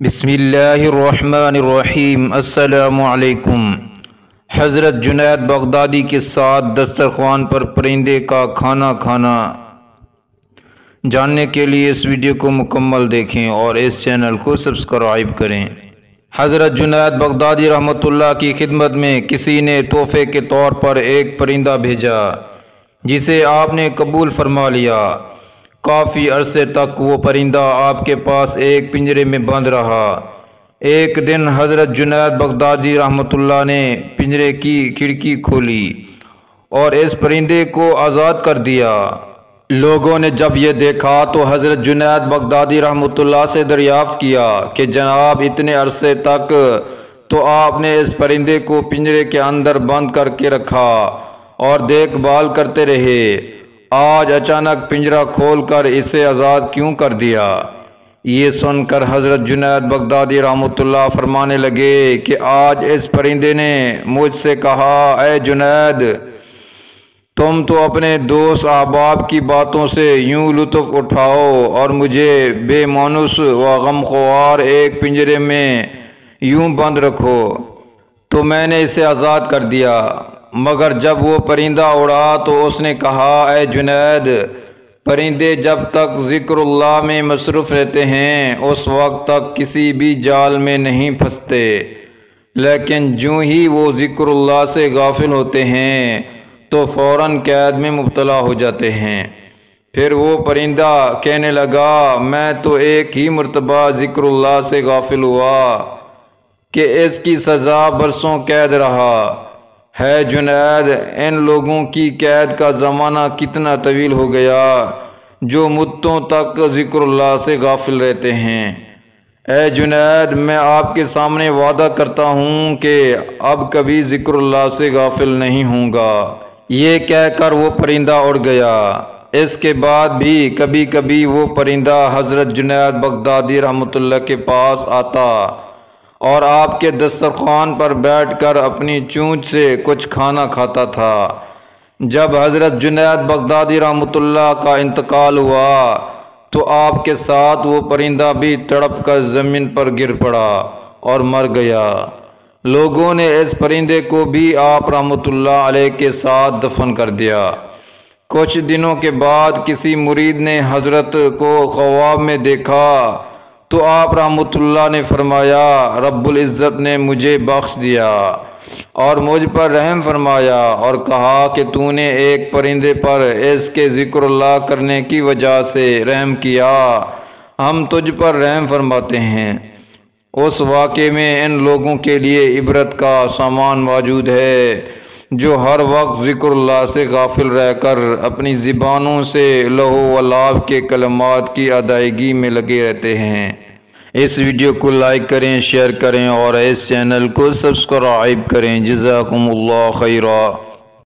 بسم اللہ الرحمن الرحیم۔ السلام علیکم۔ حضرت جنید بغدادی کے ساتھ دسترخوان پر پرندے کا کھانا کھانا جاننے کے لیے اس ویڈیو کو مکمل دیکھیں اور اس چینل کو سبسکرائب کریں۔ حضرت جنید بغدادی رحمۃ اللہ کی خدمت میں کسی نے تحفے کے طور پر ایک پرندہ بھیجا جسے آپ نے قبول فرما لیا۔ کافی عرصے تک وہ پرندہ آپ کے پاس ایک پنجرے میں بند رہا۔ ایک دن حضرت جنید بغدادی رحمۃ اللہ نے پنجرے کی کھڑکی کھولی اور اس پرندے کو آزاد کر دیا۔ لوگوں نے جب یہ دیکھا تو حضرت جنید بغدادی رحمۃ اللہ سے دریافت کیا کہ جناب اتنے عرصے تک تو آپ نے اس پرندے کو پنجرے کے اندر بند کر کے رکھا اور دیکھ بھال کرتے رہے، آج اچانک پنجرہ کھول کر اسے آزاد کیوں کر دیا؟ یہ سن کر حضرت جنید بغدادی رحمۃ اللہ فرمانے لگے کہ آج اس پرندے نے مجھ سے کہا، اے جنید، تم تو اپنے دوست احباب کی باتوں سے یوں لطف اٹھاؤ اور مجھے بے مانوس و غمخوار ایک پنجرے میں یوں بند رکھو، تو میں نے اسے آزاد کر دیا۔ مگر جب وہ پرندہ اڑا تو اس نے کہا، اے جنید، پرندے جب تک ذکر اللہ میں مصروف رہتے ہیں اس وقت تک کسی بھی جال میں نہیں پھنستے، لیکن جوں ہی وہ ذکر اللہ سے غافل ہوتے ہیں تو فوراً قید میں مبتلا ہو جاتے ہیں۔ پھر وہ پرندہ کہنے لگا، میں تو ایک ہی مرتبہ ذکر اللہ سے غافل ہوا کہ اس کی سزا برسوں قید رہا ہے۔ جنید، ان لوگوں کی قید کا زمانہ کتنا طویل ہو گیا جو مدتوں تک ذکر اللہ سے غافل رہتے ہیں۔ اے جنید، میں آپ کے سامنے وعدہ کرتا ہوں کہ اب کبھی ذکر اللہ سے غافل نہیں ہوں گا۔ یہ کہہ کر وہ پرندہ اڑ گیا۔ اس کے بعد بھی کبھی کبھی وہ پرندہ حضرت جنید بغدادی رحمۃ اللہ کے پاس آتا اور آپ کے دسترخوان پر بیٹھ کر اپنی چونچ سے کچھ کھانا کھاتا تھا۔ جب حضرت جنید بغدادی رحمۃ اللہ کا انتقال ہوا تو آپ کے ساتھ وہ پرندہ بھی تڑپ کر زمین پر گر پڑا اور مر گیا۔ لوگوں نے اس پرندے کو بھی آپ رحمۃ اللہ علیہ کے ساتھ دفن کر دیا۔ کچھ دنوں کے بعد کسی مرید نے حضرت کو خواب میں دیکھا تو آپ رحمۃ اللہ نے فرمایا، رب العزت نے مجھے بخش دیا اور مجھ پر رحم فرمایا اور کہا کہ تو نے ایک پرندے پر اس کے ذکر اللہ کرنے کی وجہ سے رحم کیا، ہم تجھ پر رحم فرماتے ہیں۔ اس واقعے میں ان لوگوں کے لیے عبرت کا سامان موجود ہے جو ہر وقت ذکر اللہ سے غافل رہ کر اپنی زبانوں سے لہو و لعب کے کلمات کی ادائیگی میں لگے رہتے ہیں۔ اس ویڈیو کو لائک کریں، شیئر کریں اور اس چینل کو سبسکرائب کریں۔ جزاکم اللہ خیرا۔